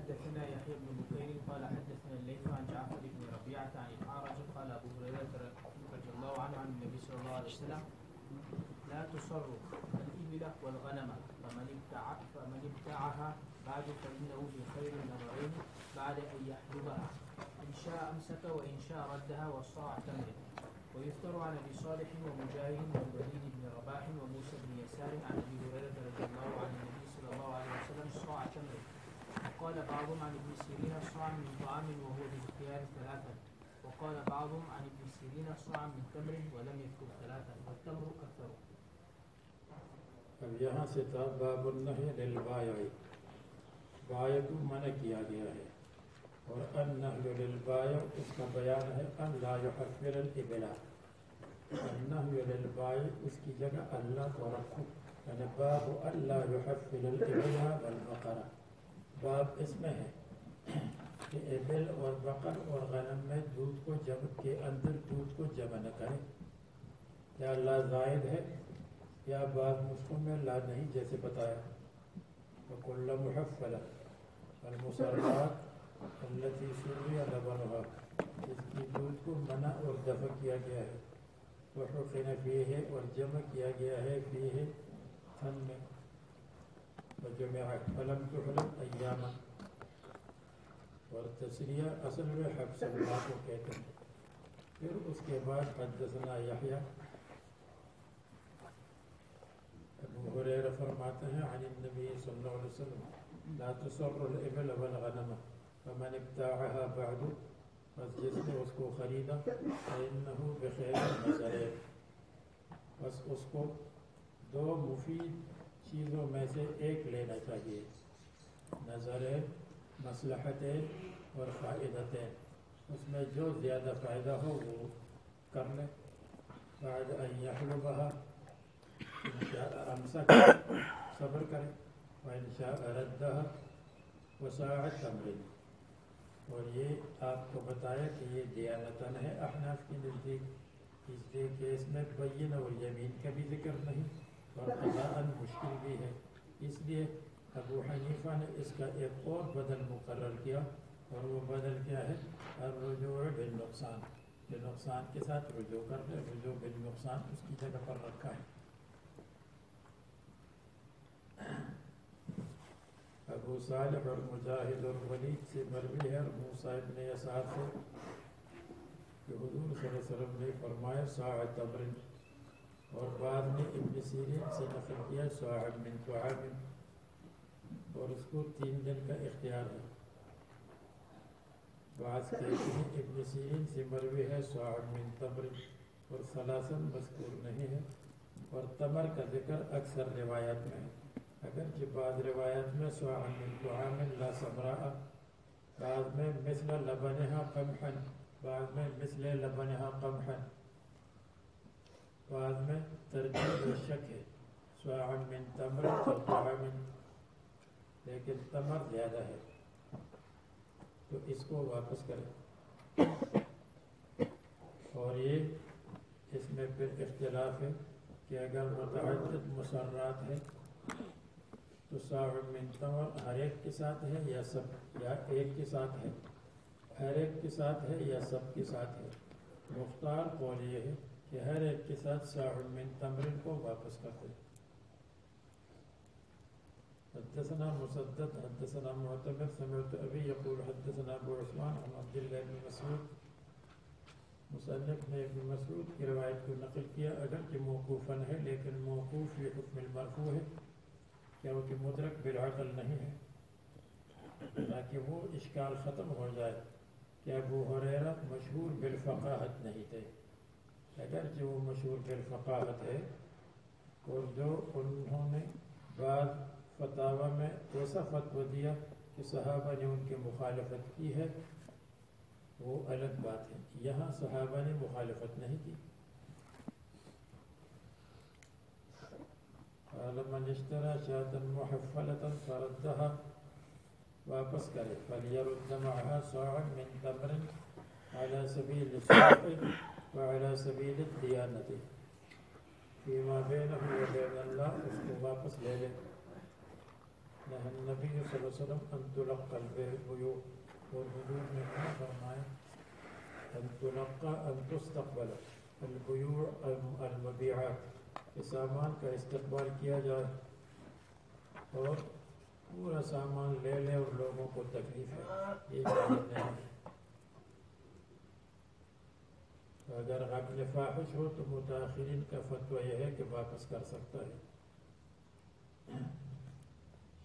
حدثنا يحيى بن بكير قال حدثنا الليث عن جعفر بن ربيعة عن الأعرج قال أبو هريرة رضي الله عنه عن النبي صلى الله عليه وسلم لا تصر الإبل والغنم فمن ابتاعها بعد فإنه بخير النظرين بعد أن يحلبها إن شاء أمسك وإن شاء ردها والصاع تمر. ويذكر عن أبي صالح ومجاهد والوليد بن رباح وموسى بن يسار عن أبي هريرة رضي الله عن النبي صلى الله عليه وسلم صاع تمر. وقال بعضهم عن ابن سيرين صاع من طعام وهو بالاختيار ثلاثا. وقال بعضهم عن ابن سيرين صاع من تمر ولم يذكر ثلاثا والتمر أكثر. اب یہاں سے تھا باب النہی للبائع، بائع کو منع کیا گیا ہے، اور النہی للبائع اس کا بیان ہے ان لا یحفر الابل. النہی للبائع اس کی جگہ اللہ کو رکھو، یعنی باب ان لا یحفر الابل والبقر. باب اس میں ہے کہ ابل اور بقر اور غنم میں دودھ کو جمع کے اندر دودھ کو جمع نہ کریں. کیا اللہ زائد ہے یا بعض نسخوں میں لا نہیں جیسے بتایا. وَكُلَّ مُحَفَّلَةٍ المسرات التي سُرِّيَ لَبَنُهَا، اس کی دودھ کو منع اور دفع کیا گیا ہے. وَحُقِنَ فِيهِ اور جمع کیا گیا ہے فِيهِ تھن میں. وَجُمِعَتْ فَلَمْ تُحْلَمْ أَيَّامًا، اور تسریہ اصل میں حبس اللہ کو کہتے ہیں. پھر اس کے بعد حدثنا یحییٰ ابو ہریرہ فرماتے ہیں عن النبی صلی اللہ علیہ وسلم لا تصر الابل والغنم فمن ابتاعها بعد، بس جس نے اس کو خریدا فإنه بخیر النظرین، بس اس کو دو مفید چیزوں میں سے ایک لینا چاہیے. نظرین مصلحتین اور فائدتین، اس میں جو زیادہ فائدہ ہو وہ کر لے. بعد ان یحلبها، ان شاء امسک صبر کرے، وان شاء ردها وساع تمر. اور یہ آپ کو بتایا کہ یہ دیانتاً ہے احناف کی نزدیک، اس لیے کہ اس میں بین اور یمین کا بھی ذکر نہیں اور قضاءً مشکل بھی ہے. اس لیے ابو حنیفہ نے اس کا ایک اور بدل مقرر کیا، اور وہ بدل کیا ہے؟ الرجوع بالنقصان، کہ نقصان کے ساتھ رجوع کر لے. رجوع بالنقصان اس کی جگہ پر رکھا ہے. ابو صالح اور مجاہد اور ولید سے مروی ہے اور موسیٰ ابن یسار سے کہ حضور صلی اللہ علیہ وسلم نے فرمایا صاع تمر، اور بعد میں ابن سیرین سے نقل کیا صاع من طعام، اور اس کو 3 دن کا اختیار ہے. بعض کہتے ہیں ابن سیرین سے مروی ہے صاع من تمر، اور ثلاثاً مذکور نہیں ہے. اور تمر کا ذکر اکثر روایات میں ہے، اگرچہ بعض روایات میں صاع من طعام لا سمراء، بعض میں مثل لبنها قمحا، بعض میں مثل لبنها قمحا، بعض میں ترجیح و شک ہے صاع من تمر طعام، لیکن تمر زیادہ ہے تو اس کو واپس کریں. اور یہ اس میں پھر اختلاف ہے کہ اگر متعدد مسرات ہے تو صاع من تمر ہر ایک کے ساتھ ہے یا سب، یا ایک کے ساتھ ہے، ہر ایک کے ساتھ ہے یا سب کے ساتھ ہے. مختار قول یہ ہے کہ ہر ایک کے ساتھ صاع من تمر کو واپس کر دیں. حدثنا مسدد حدثنا معتمر سمعت ابی یقول حدثنا ابو عثمان عن عبد اللہ بن مسعود. مصنف نے ابن مسعود کی روایت کو نقل کیا، اگرچہ موقوفاً ہے لیکن موقوف یہ حکم المرفوع ہے کیونکہ مدرک بالعقل نہیں ہے، تاکہ وہ اشکال ختم ہو جائے کہ ابو ہریرہ مشہور بالفقاہت نہیں تھے. اگرچہ وہ مشہور بالفقاہت ہے، اور جو انہوں نے بعض فتاوی میں ایسا فتویٰ دیا کہ صحابہ نے ان کی مخالفت کی ہے، وہ الگ بات ہے. یہاں صحابہ نے مخالفت نہیں کی. من اشترى شاة محفلة فردها، واپس کرے. فليرد معها صاعا من تمر على سبيل الصدق وعلى سبيل الديانة فيما بينه وبين الله، اس کو واپس لے لے. نہى النبي صلی اللہ علیہ وسلم ان تلقى البيوع اور حضور نے کیا فرمایا ان تلقى ان تستقبل البيوع المبيعات کہ سامان کا استقبال کیا جائے اور پورا سامان لے لے اور لوگوں کو تکلیف ہے یہ جائز نہیں ہے۔ اگر غبن فاحش ہو تو متاخرین کا فتویٰ یہ ہے کہ واپس کر سکتا ہے۔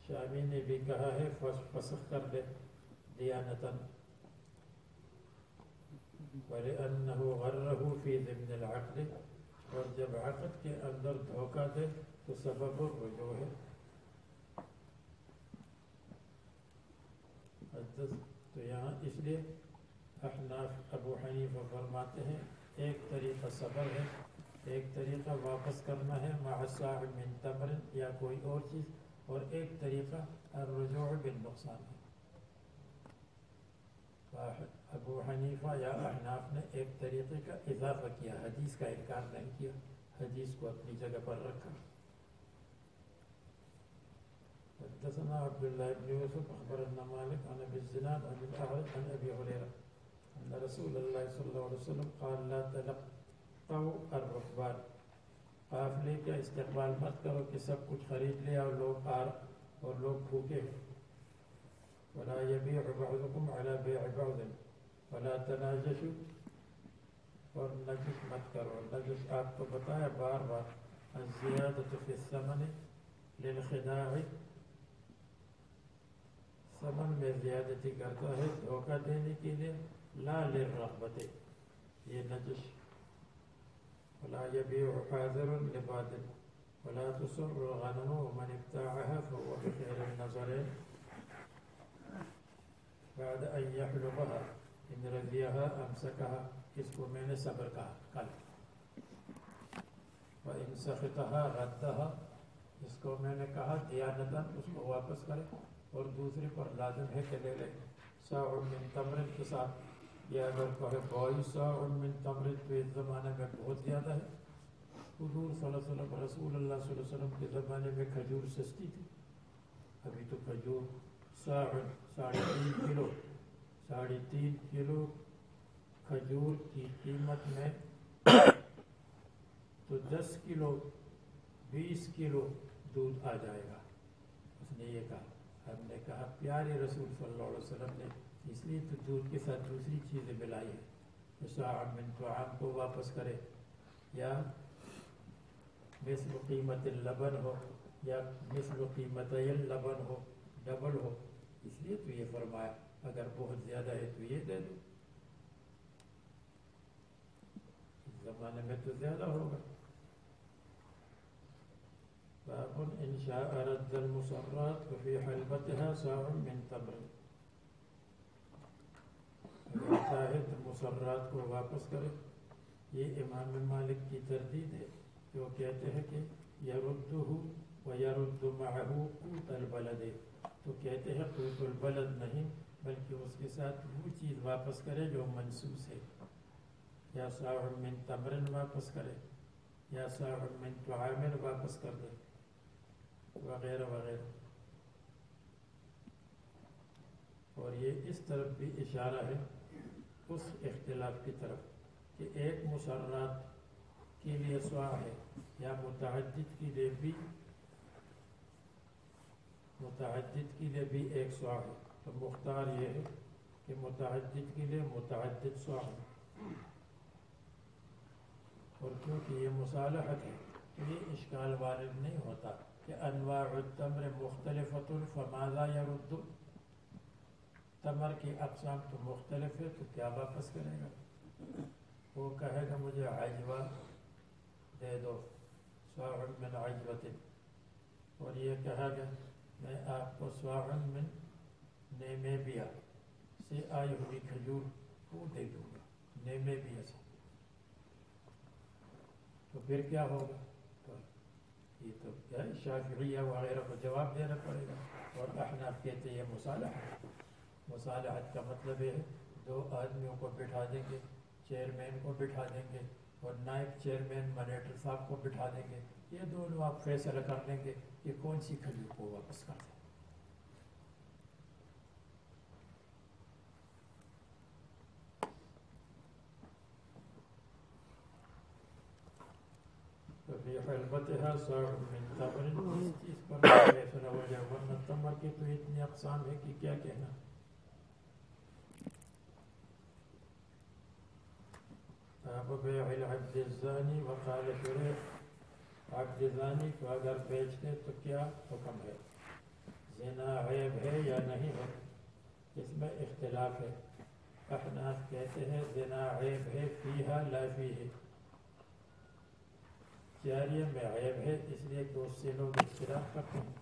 شامی نے بھی کہا ہے فسخ کر دے دیانتاً وَلِأَنَّهُ غَرَّهُ فِي ضِمْنِ الْعَقْدِ اور جب عقد کے اندر دھوکہ دے تو سبب رجوع ہے۔ تو یہاں اس لیے احناف ابو حنیفہ فرماتے ہیں ایک طریقہ صبر ہے، ایک طریقہ واپس کرنا ہے مع صاع من تمر یا کوئی اور چیز، اور ایک طریقہ الرجوع بالنقصان ہے۔ ابو حنیفہ یا احناف نے ایک طریقے کا اضافہ کیا، حدیث کا انکار نہیں کیا، حدیث کو اپنی جگہ پر رکھا۔ حدثنا عبد الله بن يوسف اخبرنا مالك عن ابي الزناد عن الاعرج عن ابي هريره ان رسول الله صلى الله عليه وسلم قال لا تلقوا الركبان قافلے کا استقبال مت کرو کہ سب کچھ خرید لے اور لوگ بھوکے ہیں۔ ولا يبيع بعضكم على بيع بعض ولا تناجشوا اور نجش مت کرو۔ نجش آپ کو بتایا بار بار الزیادة في الثمن للخداع، ثمن میں زیادتی کرتا ہے دھوکہ دینے کے لیے، لا للرغبت یہ نجش۔ ولا يبيع حاضر لبادل ولا تسر الغنم ومن ابتاعها فهو بخير النظرين بعد ان يحلبها ان رضيها امسكها، اس کو میں نے صبر کہا کل، وان سخطها ردها، اس کو میں نے کہا دیانتاً اس کو واپس کرے، اور دوسرے پر لازم ہے کہ لے لے۔ صاع من تمر کے ساتھ یہ اگر کہے 22 صاع من تمر تو اس زمانے میں بہت زیادہ ہے۔ حضور صلی اللہ علیہ وسلم رسول اللہ صلی اللہ علیہ وسلم کے زمانے میں کھجور سستی تھی، ابھی تو کھجور صاع 3.5 کلو 3.5 کلو کھجور کی قیمت میں تو 10 کلو 20 کلو دودھ آ جائے گا۔ اس نے یہ کہا، ہم نے کہا پیارے رسول صلی اللہ علیہ وسلم نے اس لیے تو دودھ کے ساتھ دوسری چیزیں ملائی ہیں، تو صاع من طعام کو واپس کرے، یا مثل قیمت اللبن ہو یا مثل قیمت اللبن ہو، ڈبل ہو، اس لیے تو یہ فرمایا اگر بہت زیادہ ہے تو یہ دے دو، اس زمانے میں تو زیادہ ہوگا۔ باب ان شاء رد المسرات وفي حلبتها صاع من تمر، اگر چاہے تو مسرات کو واپس کرے۔ یہ امام مالک کی تردید ہے، جو کہتے ہیں کہ يرده ويرد معه قوت البلد، تو کہتے ہیں قوت البلد نہیں بلکہ اس کے ساتھ وہ چیز واپس کرے جو منسوس ہے، یا صاع من تمر واپس کرے یا صاع من طعام واپس کر دے، وغیرہ وغیرہ۔ اور یہ اس طرف بھی اشارہ ہے اس اختلاف کی طرف کہ ایک مسرات کے لیے صاع ہے یا متعدد کے لیے بھی ایک صاع ہے، تو مختار یہ ہے کہ متعدد کے لیے متعدد صاع ہے، اور کیونکہ یہ مصالحت ہے تو یہ اشکال وارد نہیں ہوتا کہ انواع التمر مختلفۃ فماذا يرد، تمر کی اقسام تو مختلف ہے تو کیا واپس کرے گا؟ وہ کہے گا مجھے عجوہ دے دو، صاع من عجوۃ، اور یہ کہا گا میں آپ کو صاع من نیمیبیا سے آئی ہوئی کھجور کو دے دوں گا، نیمیبیا سے، تو پھر کیا ہوگا؟ یہ تو کیا شافعیہ وغیرہ کو جواب دینا پڑے گا، اور احناف کہتے ہیں یہ مصالحت کا مطلب ہے دو آدمیوں کو بٹھا دیں گے، چیئرمین کو بٹھا دیں گے اور نائب چیئرمین منیٹر صاحب کو بٹھا دیں گے، یہ دونوں آپ فیصلہ کر دیں گے کہ کون سی کھجور کو واپس کر دیں، فی حلبتها صاع من تمر، اس چیز پر فیصلہ ہو جائے، ورنہ تمر کی تو اتنی اقسام ہے کہ کیا کہنا. باب بیع العبد الزانی. وقال شریح عبد زانی کو اگر بیچتے تو کیا حکم ہے؟ زنا عیب ہے یا نہیں ہے، اس میں اختلاف ہے. احناف کہتے ہیں زنا عیب ہے، فیہا لا فیہ، جاریہ میں عیب ہے اس لیے کہ اس سے لوگ اختلاف کرتے ہیں،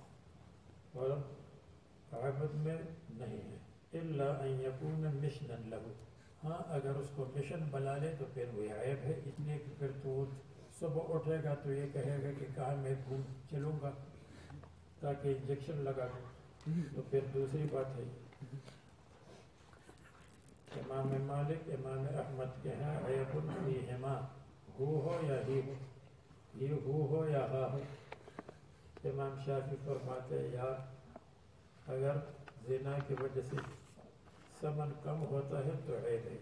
اور عبد میں نہیں ہے. الا ان یکون مشنا لہو، ہاں اگر اس کو مشن بنا لے تو پھر وہ عیب ہے، اس لیے کہ پھر تو صبح اٹھے گا تو یہ کہے گا کہ کہاں میں گھوم چلوں گا تاکہ انجیکشن لگا دوں، تو پھر دوسری بات ہے. امام مالک امام احمد کے ہیں عیب فیہما، ہو یا ہی ہو یا ہا ہو. امام شافعی فرماتے ہیں یا اگر زنا کی وجہ سے ثمن کم ہوتا ہے تو عیب ہے،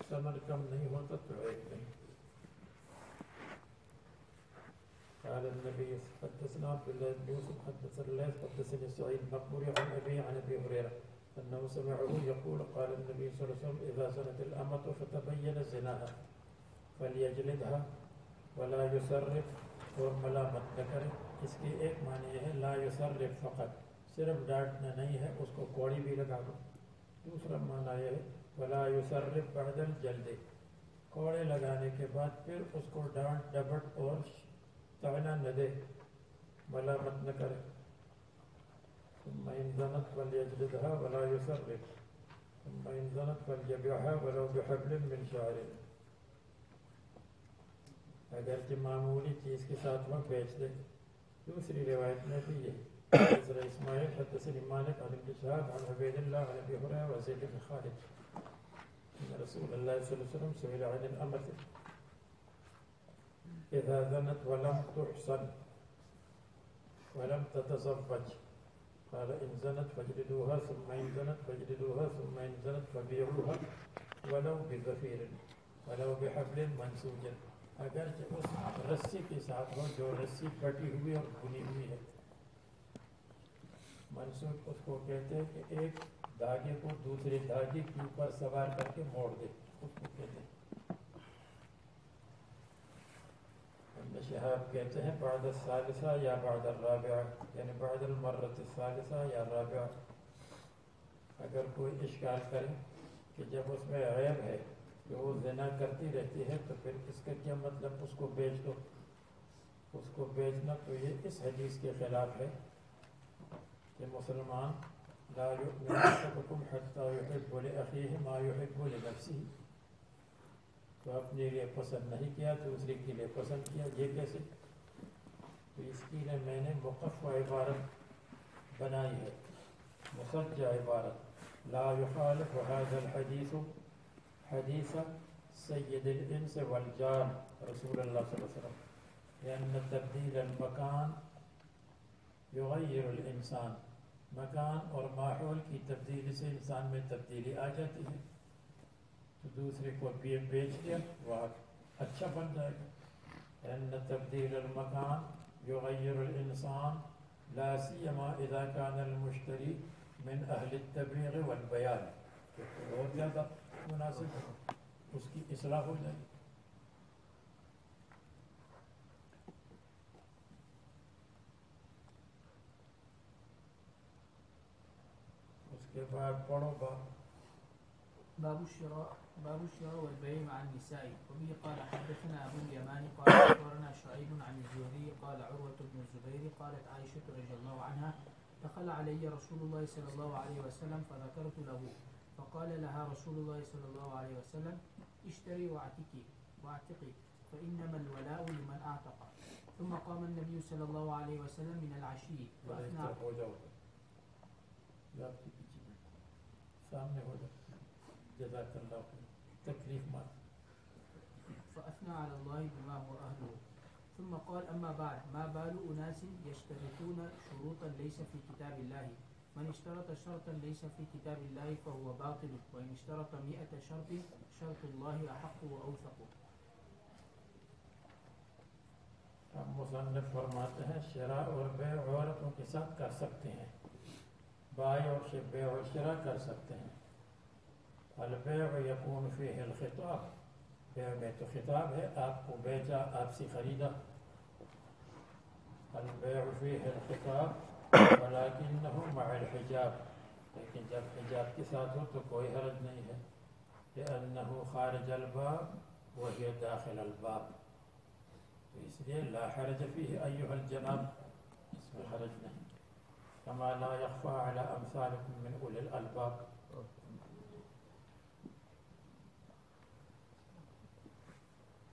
ثمن کم نہیں ہوتا تو عیب نہیں. قال النبي حدثنا عبد الله بن يوسف حدثنا الليث حدثني سعيد المقبوري عن ابي هريره انه سمعه يقول قال النبي صلى الله عليه وسلم اذا زنت الامه فتبين زناها فليجلدها ولا يسرف، اور ملامت نہ کرے. اس کی ایک معنی یہ ہے لا یسرف فقط، صرف ڈانٹنا نہیں ہے، اس کو کوڑی بھی لگا دو. دوسرا معنی یہ ہے ولا یسرف بعد الجلد، کوڑے لگانے کے بعد پھر اس کو ڈانٹ ڈپٹ اور طعنہ نہ دے، ملامت نہ کرے. ثم ان زنت فلیجلدها ولا یسرف، ثم ان زنت فلیبعها ولو بحبل من شعر، اگرچہ معمولی چیز کے ساتھ وہ بیچ دے. دوسری روایت میں بھی یہ حضرت اسماعیل حدثني مالك عن ابن شهاب عن عبيد الله عن ابي هريره وزيد بن خالد ان رسول الله صلى الله عليه وسلم سئل عن الامة اذا زنت ولم تحصن ولم تتزوج قال ان زنت فاجلدوها ثم ان زنت فاجلدوها ثم ان زنت فبيعوها ولو بظفير ولو بحبل منسوج، اگرچہ اس رسی کے ساتھ ہو جو رسی کٹی ہوئی اور بنی ہوئی ہے. منسوخ اس کو کہتے ہیں کہ ایک دھاگے کو دوسرے دھاگے کے اوپر سوار کر کے موڑ دے، اس کو کہتے ہیں. ابن شہاب کہتے ہیں بعد الثالثہ یا بعد الرابعہ، یعنی بعد المرۃ الثالثہ یا الرابعہ. اگر کوئی اشکال کرے کہ جب اس میں عیب ہے کہ وہ زنا کرتی رہتی ہے تو پھر اس کا کیا مطلب اس کو بیچ دو. اس کو بیچنا تو یہ اس حدیث کے خلاف ہے کہ مسلمان لا یؤمن احدکم حتی یحب لأخیہ ما یحب لنفسہ، تو اپنے لیے پسند نہیں کیا دوسرے کے لیے پسند کیا. یہ کیسے؟ تو اس کے لیے میں نے مقفع عبارت بنائی ہے، مسجع عبارت. لا یخالف هذا الحدیث حدیث سید الانس والجان رسول اللہ صلی اللہ علیہ وسلم، لأن تبدیل المکان یغیر الانسان، مکان اور ماحول کی تبدیلی سے انسان میں تبدیلی آ جاتی ہے. تو دوسرے کو بیچ دیا وہ اچھا بن جائے گا. لأن تبدیل المکان یغیر الانسان لا سیما اذا کان المشتری من اہل التبلیغ والبیان، بہت زیادہ مناسب ہے، اس کی اصلاح ہو جائے گی. اس کے بعد پڑھو باب الشراء والبيع مع النساء. وبه قال حدثنا ابو اليمان قال اخبرنا شعيب عن الزهري قال عروة بن الزبير قالت عائشة رضي الله عنها دخل علي رسول الله صلى الله عليه وسلم فذكرت له فقال لها رسول الله صلى الله عليه وسلم اشتري واعتقي فإنما الولاء لمن اعتق. ثم قام النبي صلى الله عليه وسلم من العشي سامنے ہو جائے. جزاک اللہ خیر، تکلیف مات. فأثنى على الله بما هو أهله. ثم قال أما بعد ما بال أناس يشترطون شروطا ليس في كتاب الله، من اشترط شرطا ليس في كتاب الله فهو باطل، وإن اشترط 100 شرط شرط الله أحق وأوثق. ہم مصنف فرماتے ہیں شراء اور بیع عورتوں کے ساتھ کر سکتے ہیں، بائع اور بیع و شراء کر سکتے ہیں۔ البیع یکون فیہ الخطاب، بیع میں تو خطاب ہے، آپ کو بیچا، آپ سے خریدا۔ البیع فیہ الخطاب ولکنہ مع الحجاب، لیکن جب حجاب کے ساتھ ہو تو کوئی حرج نہیں ہے، لأنہ خارج الباب وہی داخل الباب، تو اس لیے لا حرج فیہ ایھا الجناب، اس میں حرج نہیں، کما لا یخفی علی امثالکم من اولی الالباب۔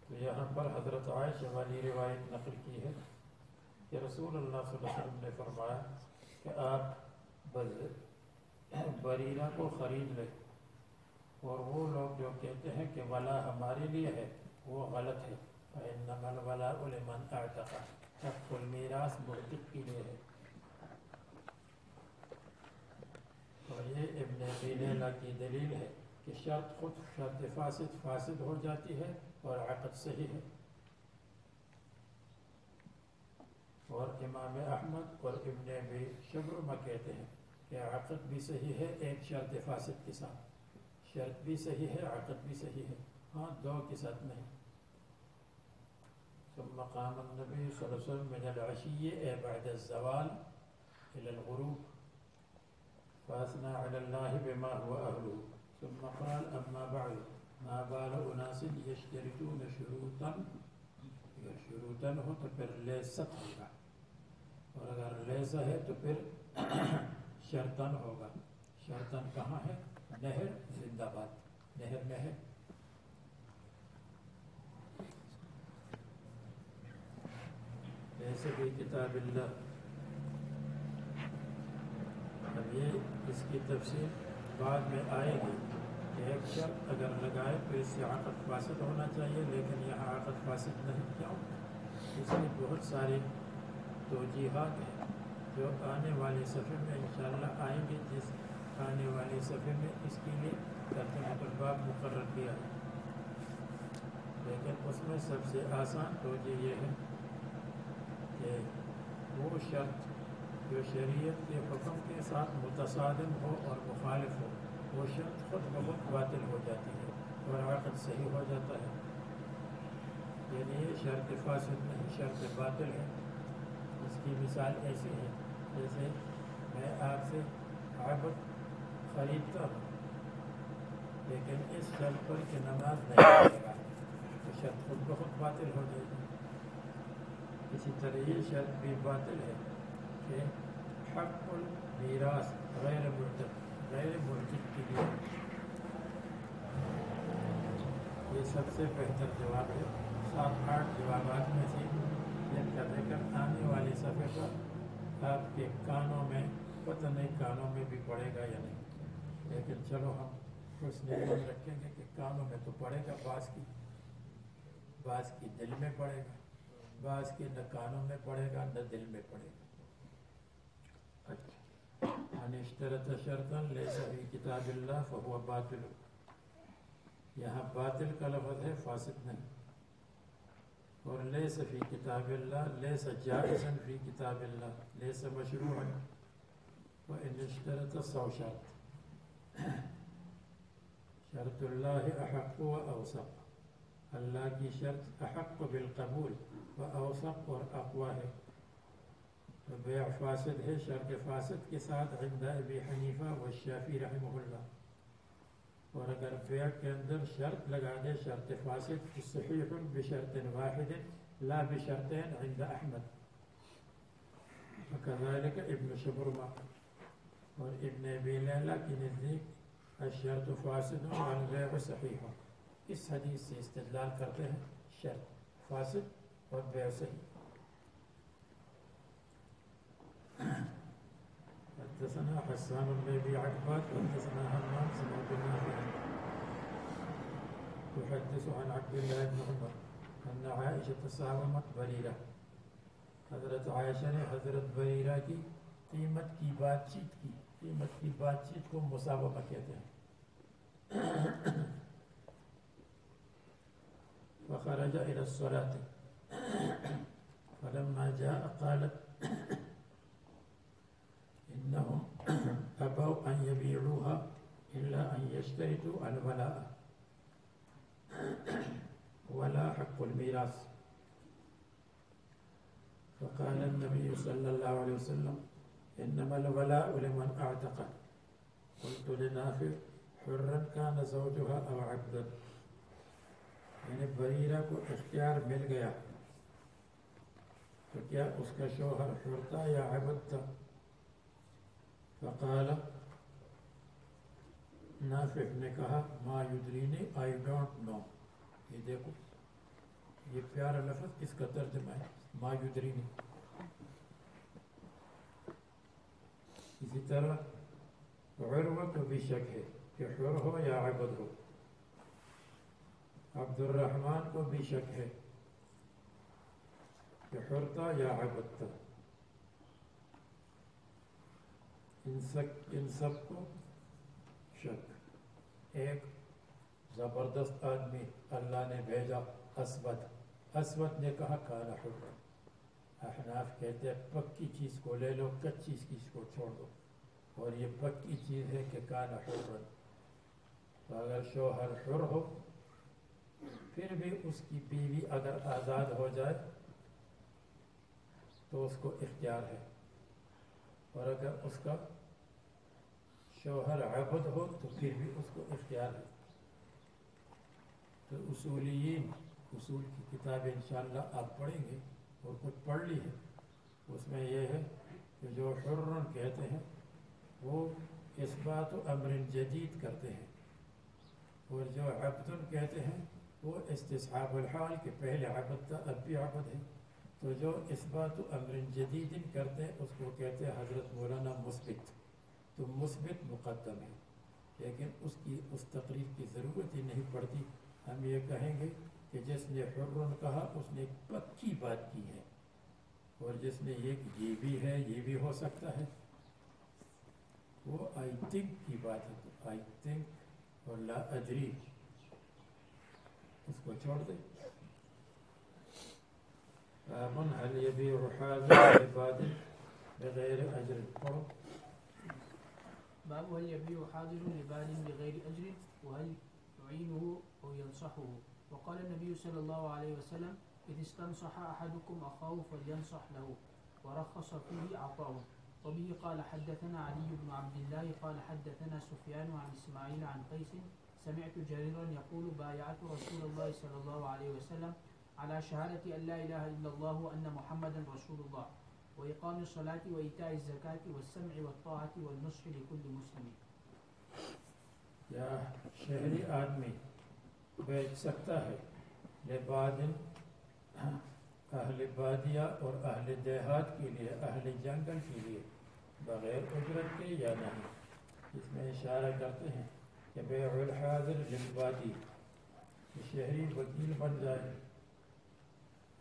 تو یہاں پر حضرت عائشہ والی روایت نقل کی ہے کہ رسول اللہ صلی اللہ علیہ وسلم نے فرمایا کہ آپ بریرہ کو خرید لیں، اور وہ لوگ جو کہتے ہیں کہ ولا ہمارے لیے ہے وہ غلط ہے، فإنما الولاء لمن اعتق، حق المیراث معتق کے لیے ہے۔ اور یہ ابن ابی لیلہ کی دلیل ہے کہ شرط خود شرط فاسد ہو جاتی ہے اور عقد صحیح ہے۔ اور امام احمد اور ابن ابی شبرمہ کہتے ہیں کہ عقد بھی صحیح ہے ایک شرط فاسد کے ساتھ، شرط بھی صحیح ہے عقد بھی صحیح ہے، ہاں دو کے ساتھ نہیں۔ ثم قام النبي صلى الله عليه وسلم من العشي بعد الزوال إلى الغروب فأثنى على الله بما هو أهله، ثم قال أما بعد ما بال أناس يشترطون شروطا ہو تو پھر لیست ہوگا، اور اگر لیسا ہے تو پھر شرطن ہوگا۔ شرطن کہاں ہے؟ نہر زندہ باد، نہر میں ہے۔ ایسے بھی کتاب اللہ، اب یہ اس کی تفصیل بعد میں آئے گی کہ ایک شرط اگر لگائے تو اس سے عقد فاسد ہونا چاہیے، لیکن یہاں عقد فاسد نہیں، کیوں؟ اس کی بہت ساری توجیحات ہیں جو آنے والے صفحے میں انشاءاللہ آئیں گے، جس آنے والے صفحے میں اس کے لیے ترجمۃ الباب مقرر کیا ہے، لیکن اس میں سب سے آسان توجیہ یہ ہے کہ وہ شرط جو شریعت کے حکم کے ساتھ متصادم ہو اور مخالف ہو، وہ شرط خود بخود باطل ہو جاتی ہے اور عقد صحیح ہو جاتا ہے۔ یعنی یہ شرط فاسد نہیں، شرط باطل ہے۔ اس کی مثال ایسی ہے جیسے میں آپ سے عبد خریدتا ہوں لیکن اس شرط پر کہ نماز نہیں پڑھے گا، تو شرط خود بخود باطل ہو جائے گی۔ اسی طرح یہ شرط بھی باطل ہے کہ حق المیراث غیر مرتب کے لیے، یہ سب سے بہتر جواب ہے 7-8 جوابات میں سے جن کا ذکر آنے والے صفحے پر آپ کے کانوں میں، پتہ نہیں کانوں میں بھی پڑے گا یا نہیں، لیکن چلو ہم اس نیت رکھیں گے کہ کانوں میں تو پڑے گا، بعض کی دل میں پڑے گا، بعض کے نہ کانوں میں پڑے گا نہ دل میں پڑے گا۔ من اشترط شرطا لیس فی کتاب اللہ فهو باطل، یہاں باطل کا لفظ ہے، فاسد نہیں۔ اور لیس فی کتاب اللہ، لیس جائزا فی کتاب اللہ، لیس مشروعا، وان اشترط 100 شرط، شرط اللہ احق و اوثق، اللہ کی شرط احق بالقبول و اوثق اور اقوی ہے، تو بیع فاسد ہے شرط فاسد کے ساتھ عند ابی حنیفہ و الشافعی رحمہ اللہ۔ اور اگر بیع کے اندر شرط لگا دے شرط فاسد تو صحیح بشرط واحد لا بشرطین عند احمد، وکذالک ابن شبرمہ، اور ابن ابی لیلہ کی نزدیک الشرط فاسد والبیع صحیح، اس حدیث سے استدلال کرتے ہیں شرط فاسد اور بیع صحیح۔ حدثنا حسان بن ابي عتبة حدثنا همام سمعت نافعا يحدث عن عبد الله بن عمر ان عائشة ساومت بريرة، حضرت عائشہ نے حضرت بریرہ کی قیمت کی بات چیت کو مساومہ کہتے ہیں۔ فخرج الى الصلاة فلما جاء قالت إنهم أبوا أن يبيعوها إلا أن يشترطوا الولاء ولا حق الميراث. فقال النبي صلى الله عليه وسلم إنما الولاء لمن أعتق. قلت لنافع حرا كان زوجها أو عبدا، یعنی بریرہ کو اختیار مل گیا تو کیا اس کا شوہر حر تھا یا عبد تھا؟ فقال نافع نے کہا ما یدرینی I don't know. یہ دیکھو یہ پیارا لفظ اس کا ترجمہ ہے ما یدرینی. اسی طرح عروہ کو بھی شک ہے کہ حر ہو یا عبد ہو. عبد الرحمن کو بھی شک ہے کہ حر تھا یا عبد تھا. ان سب کو شک. ایک زبردست آدمی اللہ نے بھیجا اسود نے کہا کانا حر. احناف کہتے ہیں پکی چیز کو لے لو کچی چیز کو چھوڑ دو، اور یہ پکی چیز ہے کہ کانا حر. تو اگر شوہر حر ہو پھر بھی اس کی بیوی اگر آزاد ہو جائے تو اس کو اختیار ہے، اور اگر اس کا شوہر عبد ہو تو پھر بھی اس کو اختیار ہے. تو اصولیین اصول کی کتابیں انشاءاللہ آپ پڑھیں گے اور کچھ پڑھ لی ہے، اس میں یہ ہے کہ جو حرن کہتے ہیں وہ اثبات امر جدید کرتے ہیں، اور جو عبد کہتے ہیں وہ استصحاب الحال کے پہلے عبد تھا اب بھی عبد ہے. تو جو اثبات امر جدید کرتے ہیں اس کو کہتے ہیں حضرت مولانا مثبت. تو مثبت مقدم ہے، لیکن اس تقریر کی ضرورت ہی نہیں پڑتی. ہم یہ کہیں گے کہ جس نے حرن کہا اس نے ایک پکی بات کی ہے، اور جس نے یہ بھی ہے یہ بھی ہو سکتا ہے وہ آئی تھنک کی بات ہے. تو آئی تھنک اور لا ادری اس کو چھوڑ دیں. من هل يبيع حاضر لباد بغير اجر. پڑھو. باب هل يبيع حاضر لباد بغير اجر وهل يعينه او ينصحه. وقال النبي صلى الله عليه وسلم اذ استنصح احدكم اخاه فلينصح له ورخص فيه عطاء. وبه قال حدثنا علي بن عبد الله قال حدثنا سفيان عن اسماعيل عن قيس سمعت جريرا يقول بايعت رسول الله صلى الله عليه وسلم على شهادة أن لا إله إلا الله وأن محمدا رسول الله وإقام الصلاة وإيتاء الزكاة والسمع والطاعة والنصح لكل مسلم. یا شہری آدمی بیچ سکتا ہے لباد اہل بادیہ اور اہل دیہات کے لیے اہل جنگل کے لیے بغیر اجرت کے یا نہیں. اس میں اشارہ کرتے ہیں کہ بیع الحاضر للبادی شہری وکیل بن جائے.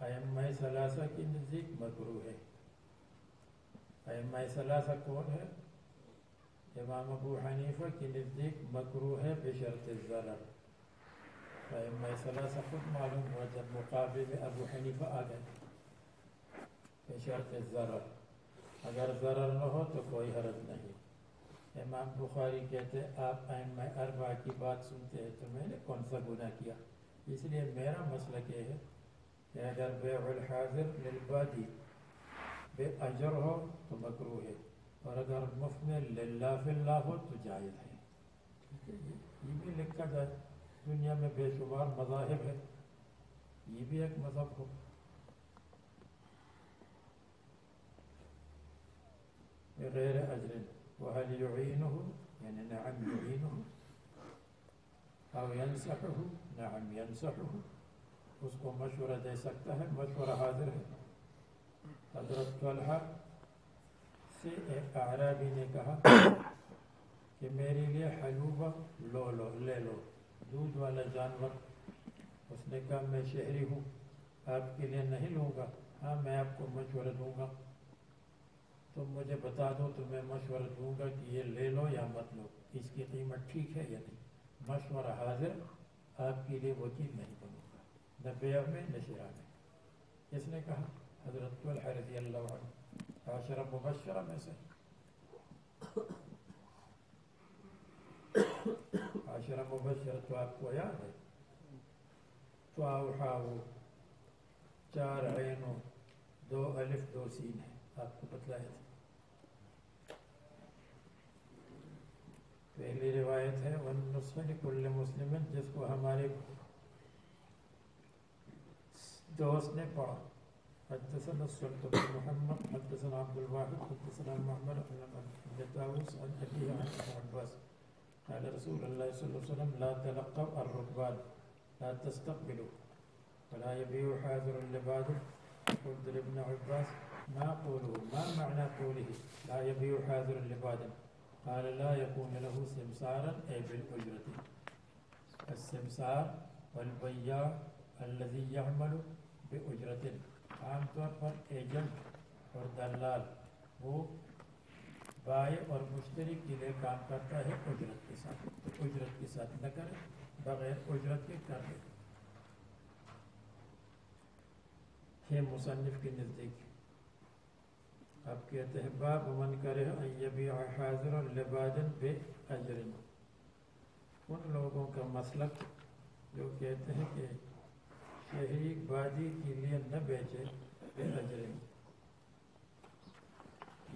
ائمہ ثلاثہ کی نزدیک مکروہ ہے. ائمہ ثلاثہ کون ہے؟ امام ابو حنیفہ کی نزدیک مکروہ ہے بشرط ضرر. ائمہ ثلاثہ خود معلوم ہوا جب مقابلے میں ابو حنیفہ آ گئے بشرط ضرر. اگر ضرر نہ ہو تو کوئی حرج نہیں. امام بخاری کہتے آپ ائمہ اربعہ کی بات سنتے ہیں تو میں نے کون سا گناہ کیا. اس لیے میرا مسلک یہ ہے کہ اگر بیع الحاضر للبادی بے اجر ہو تو مکروہ ہے، اور اگر مفت میں للہ فی اللہ ہو تو جائز ہے. یہ بھی لکھا جائے. دنیا میں بے شمار مذاہب ہے، یہ بھی ایک مذہب ہو. غیر اجر وهل يعينه يعني نعم يعينه او ينصحه نعم ينصحه. اس کو مشورہ دے سکتا ہے، مشورہ حاضر ہے. حضرت طلحہ سے ایک اعرابی نے کہا کہ میرے لیے حلوبہ لے لو دودھ والا جانور. اس نے کہا میں شہری ہوں آپ کے لیے نہیں لوں گا. ہاں میں آپ کو مشورہ دوں گا، تم مجھے بتا دو تو میں مشورہ دوں گا کہ یہ لے لو یا مت لو، اس کی قیمت ٹھیک ہے یا نہیں. مشورہ حاضر، آپ کے لیے وکیل نہیں بنوں گا، نہ بیع میں نہ شراء میں. اس نے کہا حضرت طلحہ رضی اللہ عنہ 10 مبشرہ میں سے 10 مبشرہ تو آپ کو یاد ہے؟ طاؤ 4 عین 2 الف 2 سین ہے، آپ کو بتلایا تھا۔ پہلی روایت ہے والنصح لكل مسلم، جس کو ہمارے دوست نے پڑھا۔ حدثنا السلط بن محمد حدثنا عبد الواحد حدثنا محمد بن طاووس عن أبيه عن ابن عباس قال رسول الله صلى الله عليه وسلم لا تلقوا الركبان لا تستقبلوا ولا يبيع حاضر لباد. قلت لابن عباس ما قوله، ما معنى قوله لا يبيع حاضر لباد؟ قال لا يكون له سمسارا أي بالأجرة. السمسار والبياع الذي يعمل بأجرة، عام طور پر ایجنٹ اور دلال وہ بائع اور مشتری کے لیے کام کرتا ہے اجرت کے ساتھ، تو اجرت کے ساتھ نہ کرے، بغیر اجرت کے کر لے۔ ہے مصنف کے نزدیک اب کہتے ہیں باب من کرے ان یبیع حاضرا لباد بأجر، ان لوگوں کا مسلک جو کہتے ہیں کہ شہری بادی کے لیے نہ بیچے بأجر۔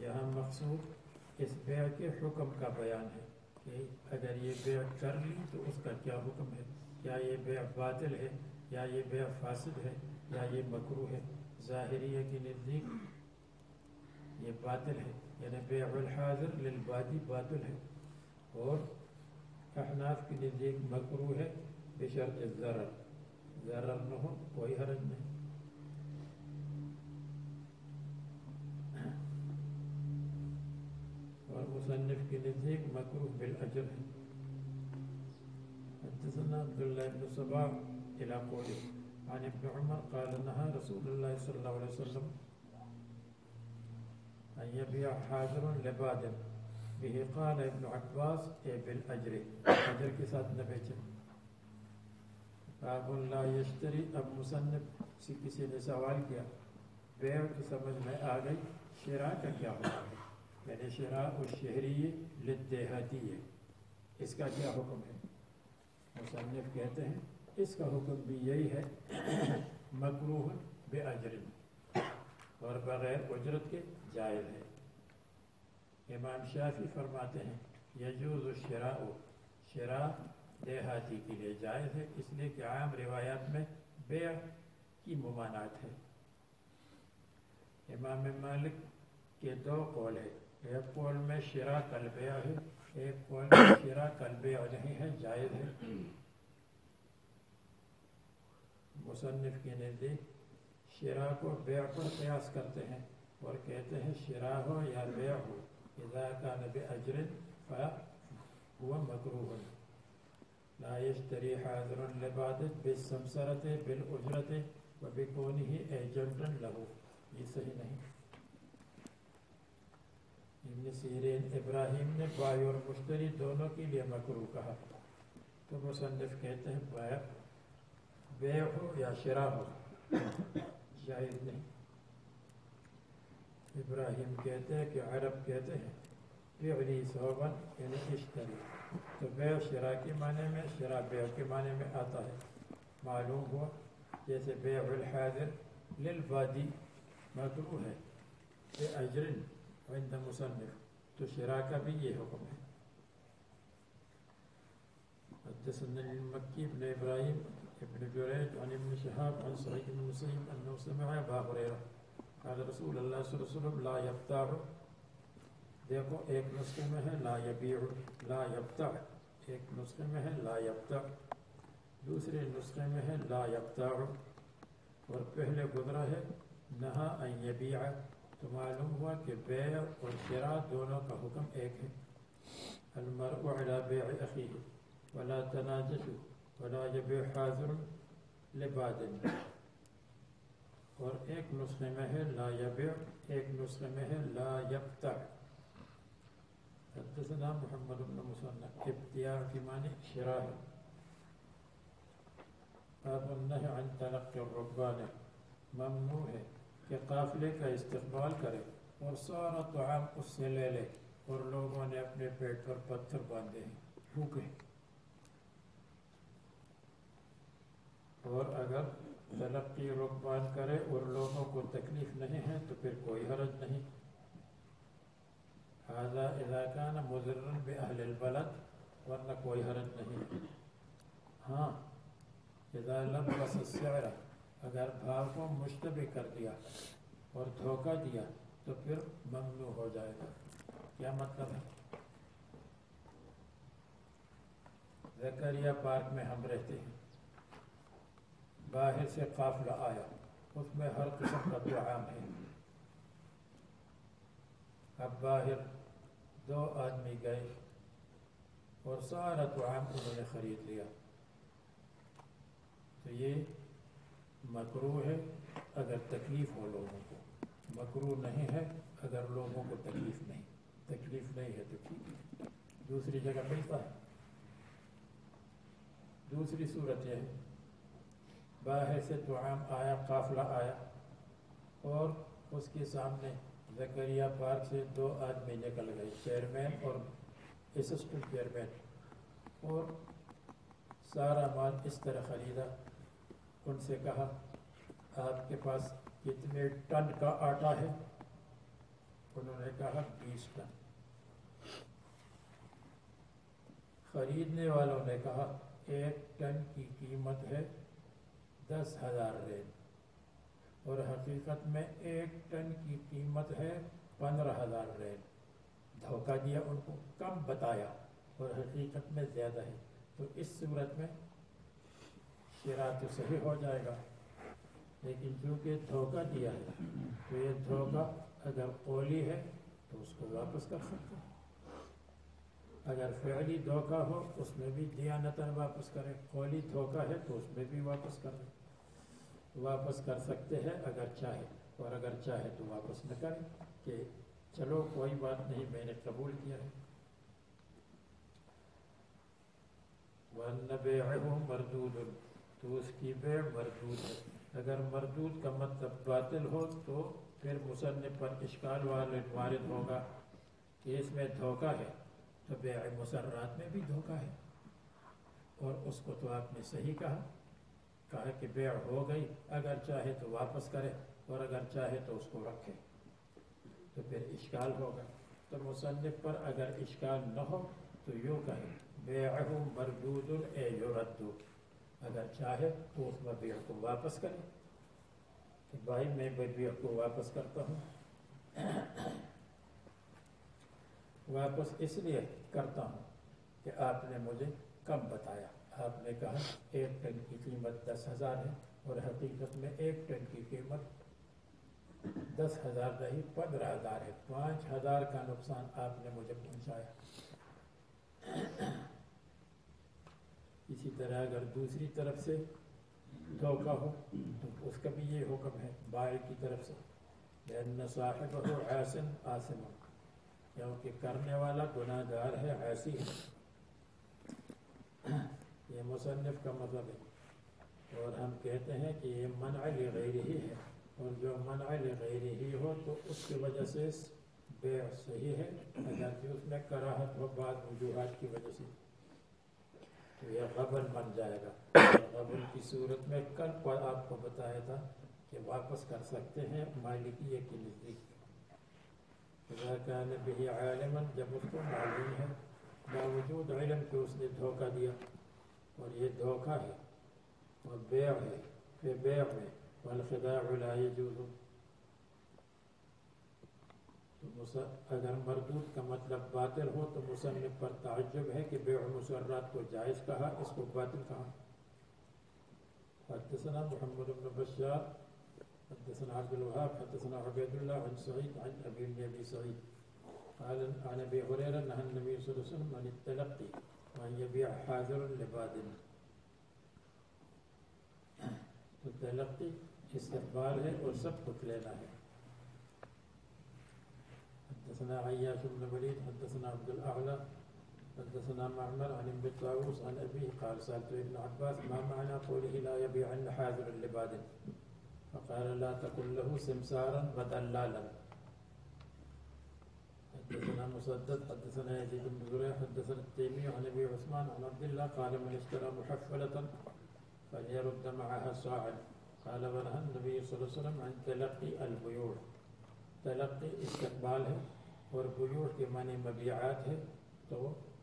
یہاں مقصود اس بیع کے حکم کا بیان ہے کہ اگر یہ بیع کر لی تو اس کا کیا حکم ہے، کیا یہ بیع باطل ہے یا یہ بیع فاسد ہے یا یہ مکروہ ہے۔ ظاہریہ کے نزدیک یہ باطل ہے، یعنی بیع الحاضر للبادی باطل ہے، اور احناف کے نزدیک مکروہ ہے بشرط ضرر، ضرر نہ ہو کوئی حرج نہیں۔ اور مصنف کے نزدیک مکروہ بالأجر ہے۔ حدثنا عبداللہ بن صباح الى قوله عن ابن عمر قال نهى رسول الله صلى الله عليه وسلم ان يبيع حاضر لباد به قال ابن عباس اے بالأجر، اجر کے ساتھ نہ بیچے۔ باب لا یشتری، اب مصنف سے کسی نے سوال کیا، بیع کی سمجھ میں آ گئی، شراء کا کیا ہوتا ہے، یعنی شراء الشہری للدیہاتی ہے، اس کا کیا حکم ہے؟ مصنف کہتے ہیں اس کا حکم بھی یہی ہے، مکروہ بأجر، اور بغیر اجرت کے جائز ہے۔ امام شافعی فرماتے ہیں یجوز الشراء، شراء دیہاتی کے لیے جائز ہے، اس لیے کہ عام روایات میں بیع کی ممانعت ہے۔ امام مالک کے 2 قول ہے، ایک قول میں شراء کالبیع ہے، ایک قول میں شراء کالبیع نہیں ہے، جائز ہے۔ مصنف کے نزدیک شراء کو بیع پر قیاس کرتے ہیں اور کہتے ہیں شراء ہو یا بیع ہو، اذا کان بأجر فهو مکروہ۔ لا یشتری حاضر لباد بالسمسرة بالأجرة وبکونہ ایجنٹا لہ، یہ صحیح نہیں۔ ابن سیرین ابراہیم نے بائع اور مشتری دونوں کے لیے مکروہ کہا، تو مصنف کہتے ہیں بیع ہو یا شراء ہو جائز نہیں۔ ابراہیم کہتے ہیں کہ عرب کہتے ہیں بیعلی ثوبا یعنی اشتری، تو بیع شراء کے معنی میں، شراء بیع کے معنی میں آتا ہے۔ معلوم ہوا جیسے بیع الحاضر للبادی مکروہ ہے بأجر عند مصنف، تو شراء کا بھی یہ حکم ہے۔ حدثنا المکی بن ابراہیم ابن جریج عن ابن شہاب عن سعید بن مسیب انه سمع ابا ہریرہ قال رسول اللہ صلی اللہ علیہ وسلم لا یبتاع، دیکھو ایک نسخے میں ہے لا یبیع، لا یبتاع، ایک نسخے میں ہے لا یبتاع، دوسرے نسخے میں ہے لا یبتاع، اور پہلے گزرا ہے نہا ان یبیع، تو معلوم ہوا کہ بیع اور شراء دونوں کا حکم ایک ہے۔ المرء علی بیع اخیہ ولا تناجشوا ولا یبیع حاضر لباد، اور ایک نسخے میں ہے لا یبیع، ایک نسخے میں ہے لا یبتاع۔ حدثنا محمد بن مثنى، ابتیاع کی معنی شراء ہے۔ باب النہی عن تلقی الرکبان، ممنوع ہے کہ قافلے کا استقبال کرے اور سارا طعام اس سے لے لے، اور لوگوں نے اپنے پیٹ پر پتھر باندھے ہیں، بھوکے. اور اگر تلقی رکبان کرے اور لوگوں کو تکلیف نہیں ہے تو پھر کوئی حرج نہیں. هذا اذا كان مضرا باهل البلد، ورنہ کوئی حرج نہیں ہے. ہاں، اذا لبس السعر، اگر بھاؤ کو مشتبہ کر دیا اور دھوکہ دیا تو پھر ممنوع ہو جائے گا. کیا مطلب ہے؟ زکریا پارک میں ہم رہتے ہیں، باہر سے قافلہ آیا، اس میں ہر قسم کا طعام ہے. اب باہر 2 آدمی گئے اور سارا طعام انہوں نے خرید لیا، تو یہ مکروہ ہے اگر تکلیف ہو لوگوں کو، مکروہ نہیں ہے اگر لوگوں کو تکلیف نہیں ہے تو ٹھیک ہے. دوسری جگہ ملتا ہے. دوسری صورت یہ ہے، باہر سے طعام آیا، قافلہ آیا، اور اس کے سامنے زکریا پارک سے 2 آدمی نکل گئے، چیئرمین اور اسسٹنٹ چیئرمین، اور سارا مال اس طرح خریدا. ان سے کہا آپ کے پاس کتنے ٹن کا آٹا ہے؟ انہوں نے کہا 20 ٹن. خریدنے والوں نے کہا 1 ٹن کی قیمت ہے 10,000 ریل، اور حقیقت میں 1 ٹن کی قیمت ہے 15,000 ریل. دھوکہ دیا ان کو، کم بتایا اور حقیقت میں زیادہ ہے. تو اس صورت میں شراء تو صحیح ہو جائے گا، لیکن چونکہ دھوکہ دیا ہے تو یہ دھوکہ اگر قولی ہے تو اس کو واپس کر سکتے ہیں. اگر فعلی دھوکہ ہو اس میں بھی دیانتاً واپس کرے، قولی دھوکہ ہے تو اس میں بھی واپس کر سکتے ہیں اگر چاہے، اور اگر چاہے تو واپس نہ کرے کہ چلو کوئی بات نہیں، میں نے قبول کیا ہے. وَأَنَّ بَيْعَهُ مَرْدُودٌ، تو اس کی بیع مردود ہے. اگر مردود کا مطلب باطل ہو تو پھر مصنف پر اشکال وارد ہوگا کہ اس میں دھوکہ ہے، تو بیع مسرات میں بھی دھوکہ ہے. اور اس کو تو آپ نے صحیح کہا کہ بیع ہو گئی، اگر چاہے تو واپس کرے اور اگر چاہے تو اس کو رکھے، تو پھر اشکال ہوگا. تو مصنف پر اگر اشکال نہ ہو تو یوں کہے بیعہ مردود اے یرد، اگر چاہے تو اس بیع کو واپس کرے کہ بھائی میں بیع کو واپس کرتا ہوں. واپس اس لیے کرتا ہوں کہ آپ نے مجھے کم بتایا. آپ نے کہا 1 ٹن کی قیمت 10,000 ہے، اور حقیقت میں 1 ٹن کی قیمت 10,000 نہیں 15,000 ہے. 5,000 کا نقصان آپ نے مجھے پہنچایا. اسی طرح اگر دوسری طرف سے دھوکہ ہو تو اس کا بھی یہ حکم ہے بائع کی طرف سے، لأن صاحبہ عاصم آثم، کیونکہ کرنے والا گناہ گار ہے، عاصی ہے. یہ مصنف کا مذہب ہے، اور ہم کہتے ہیں کہ یہ منع لغیرہ ہے، اور جو منع لغیرہ ہو تو اس کی وجہ سے بیع صحیح ہے. اگر کہ اس میں کراہت ہو بعض وجوہات کی وجہ سے تو یہ غبن بن جائے گا. غبن کی صورت میں کل پر آپ کو بتایا تھا کہ واپس کر سکتے ہیں مالکیہ کے نزدیک. اذا كان به عالما، جب اس کو معلوم ہے باوجود علم کہ اس نے دھوکہ دیا اور یہ دھوکہ ہے اور بیع ہے، پھر بیع میں والخداع لا يجوز. تو اگر مردود کا مطلب باطل ہو تو مصنف پر تعجب ہے کہ بیع مسرات کو جائز کہا، اس کو باطل کہا. حدثنا محمد بن بشار حدثنا عبد الوهاب حدثنا عبيد الله عن سعيد عن ابي سعيد قال عن ابي هريره نهى النبي صلى الله عليه وسلم عن التلقي وان يبيع حاضر لباد. تو تلقی استقبال ہے اور سب کچھ لینا ہے. حدثنا عياش بن وليد حدثنا عبد الأعلى حدثنا معمر عن ابن طاووس عن أبيه قال سألت ابن عباس ما معنى قوله لا يبيعن حاضر لباد؟ فقال لا تقل له سمسارا ودلالا. حدثنا مسدد حدثنا يزيد بن زريع حدثنا التيمي عن ابي عثمان عن عبد الله قال من اشترى محفلة فليرد معها صاعا. قال ونهى النبي صلى الله عليه وسلم عن تلقي البيوع. تلقي استقبال ہے اور بیوع کے معنی مبیعات ہے، تو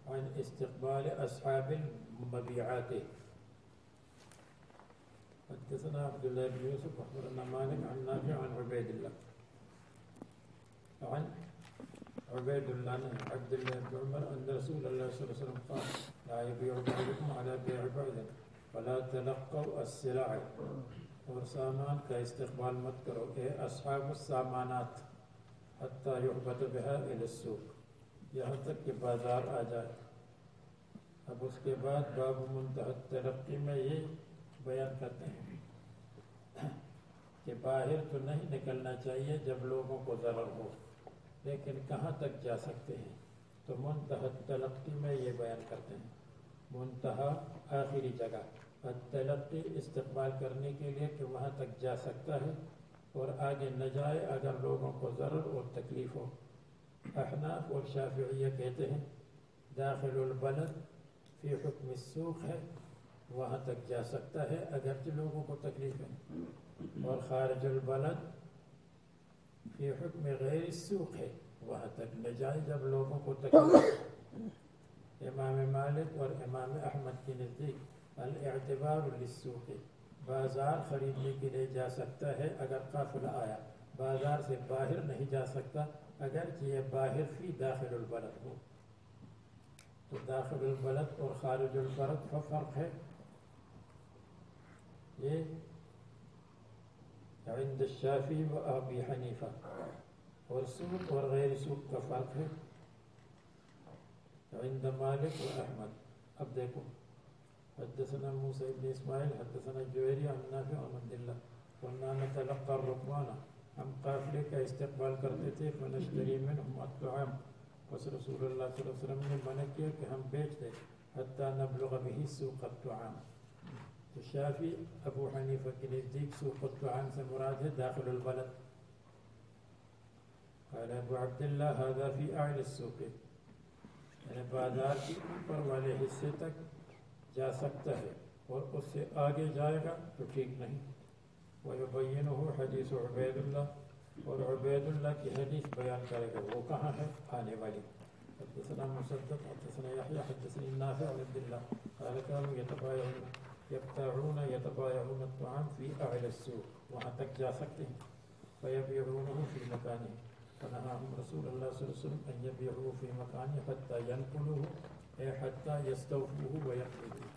عن استقبال اصحاب المبیعات. حدثنا عبد الله بن يوسف اخبرنا مالك عن نافع عن عبيد الله عن عبيد الله عبد الله بن عمر ان رسول الله صلى الله عليه وسلم قال لا يبيع بعضكم على بيع بعض ولا تلقوا السلع. اور سامان کا استقبال مت کرو اے اصحاب السامانات حتى يحبط بها الى السوق، یہاں تک کہ بازار آ جائے. اب اس کے بعد باب منتہی التلقی میں یہ بیان کرتے ہیں کہ باہر تو نہیں نکلنا چاہیے جب لوگوں کو ضرر ہو، لیکن کہاں تک جا سکتے ہیں. تو منتہی التلقی میں یہ بیان کرتے ہیں، منتہا آخری جگہ، التلقی استقبال کرنے کے لیے کہ وہاں تک جا سکتا ہے اور آگے نہ جائے اگر لوگوں کو ضرر اور تکلیف ہو. احناف اور شافعیہ کہتے ہیں داخل البلد فی حکم السوق ہے، وہاں تک جا سکتا ہے اگرچہ لوگوں کو تکلیف ہے، اور خارج البلد فی حکم غیر السوق ہے، وہاں تک نہ جائے جب لوگوں کو تکلیف ہے. امام مالک اور امام احمد کے نزدیک الاعتبار للسوق، بازار خریدنے کے لیے جا سکتا ہے اگر قافلہ آیا، بازار سے باہر نہیں جا سکتا اگرچہ یہ باہر فی داخل البلد ہو. تو داخل البلد اور خارج البلد کا فرق ہے، یہ عند الشافعی و ابی حنیفہ. اور سوق اور غیر سوق کا فرق ہے عند مالک و احمد. اب دیکھو حدثنا موسى بن اسماعیل حدثنا جویری عن نافع عن عبد الله كنا نتلقى الركبان، ہم قافلے کا استقبال کرتے تھے، فنشتری منهم الطعام، بس رسول اللہ صلی اللہ علیہ وسلم نے منع کیا کہ ہم بیچ دیں حتى نبلغ به سوق الطعام. تو شافعی ابو حنیفہ کے نزدیک سوق الطعام سے مراد ہے داخل البلد. قال ابو عبد الله هذا في اعلى السوق، یعنی بازار کے اوپر والے حصے تک جا سکتا ہے اور اس سے آگے جائے گا تو ٹھیک نہیں. وَيُبَيِّنُهُ حدیث عبید اللہ، اور عبید اللہ کی حدیث بیان کرے گا وہ کہاں ہے، آنے والی. حدثنا مسدد حدثنا يحيى حدثني نافع عن عبد الله قال كانوا يتبايعون الطعام في أعلى السوق، وہاں تک جا سکتے ہیں. فيبيعونه في مكانه، فنهاهم رسول الله صلى الله عليه وسلم أن يبيعوه في مكانه حتى ينقلوه أي حتى يستوفوه ويقبضوه.